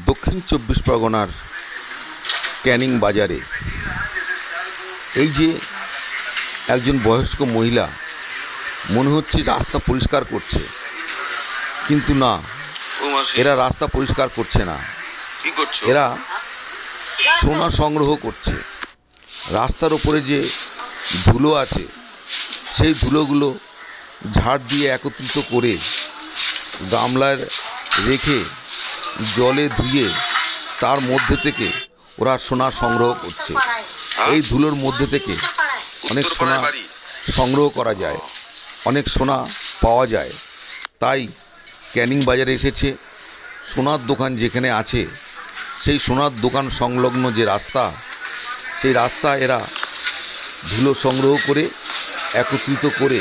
দক্ষিণ চব্বিশ পরগনার ক্যানিং বাজারে এই যে একজন বয়স্ক মহিলা মনে হচ্ছে রাস্তা পরিষ্কার করছে, কিন্তু না, এরা রাস্তা পরিষ্কার করছে না, এরা সোনা সংগ্রহ করছে। রাস্তার ওপরে যে ধুলো আছে সেই ধুলোগুলো ঝাড় দিয়ে একত্রিত করে গামলায় রেখে জলে ধুয়ে তার মধ্যে থেকে ওরা সোনা সংগ্রহ করছে। এই ধুলোর মধ্যে থেকে অনেক সোনা সংগ্রহ করা যায়, অনেক সোনা পাওয়া যায়। তাই ক্যানিং বাজারে এসেছে। সোনার দোকান যেখানে আছে সেই সোনার দোকান সংলগ্ন যে রাস্তা, সেই রাস্তা এরা ধুলো সংগ্রহ করে একত্রিত করে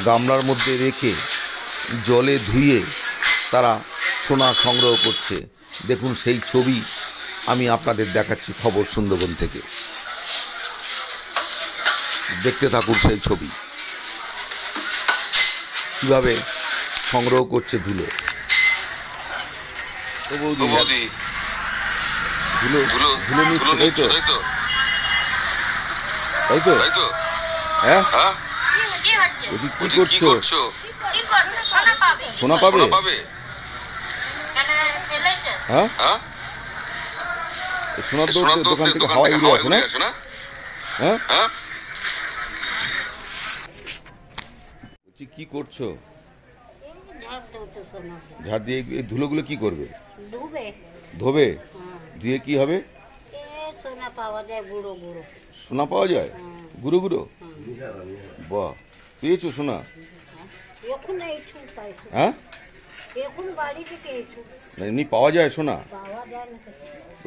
গামলার মধ্যে রেখে জলে ধুয়ে তারা সোনা সংগ্রহ করছে। দেখুন সেই ছবি আমি আপনাদের দেখাচ্ছি খবর সুন্দরবন থেকে। দেখতে থাকুন সেই ছবি কিভাবে সংগ্রহ করছে ধুলো। তাই তো হ্যাঁ, কি করছো? সোনা পাবে? হ্যাঁ, সোনার দোকান থেকে হাওয়া উড়ে আসে না? হ্যাঁ, কি করছো? ঝাড় দিয়ে এই ধুলোগুলো কি করবে? ধোবে? ধুয়ে কি হবে? সোনা পাওয়া যায় গুঁড়ো গুঁড়ো। বাহ, পেয়েছো সোনা? হ্যাঁ, এমনি পাওয়া যায় সোনা?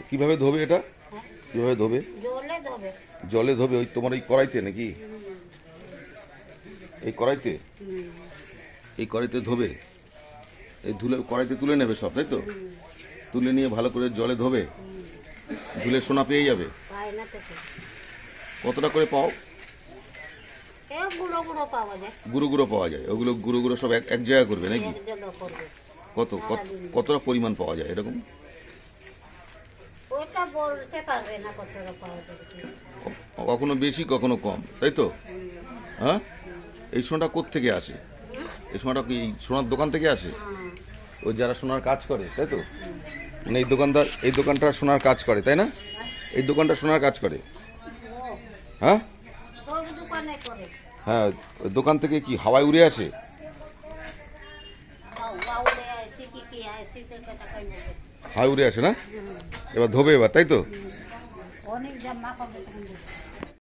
কিভাবে ধোবে এটা? কিভাবে ধোবে? জলে ধোবে? ওই তোমার এই কড়াইতে নাকি? এই কড়াইতে ধোবে? এই ধুলে কড়াইতে তুলে নেবে সব, তাই তো? তুলে নিয়ে ভালো করে জলে ধোবে, ধুলে সোনা পেয়ে যাবে। কতটা করে পাও? গুঁড়ো গুঁড়ো পাওয়া যায়। ওগুলো গুঁড়ো গুঁড়ো সব এক জায়গায় করবে নাকি? কতটা পরিমাণ পাওয়া যায় এরকম? কখনো বেশি কখনো কম, তাই তো? হ্যাঁ, এই সোনাটা কোত্থেকে আসে? এই সোনাটা কি সোনার দোকান থেকে আসে? ওই যারা সোনার কাজ করে, তাই তো? মানে এই দোকানটা সোনার কাজ করে, তাই না? এই দোকানটা সোনার কাজ করে। হ্যাঁ হ্যাঁ, দোকান থেকে কি হাওয়ায় উড়ে আসে? হাওয়ায় উড়ে আসে না? এবার ধোবে এবার, তাই তো?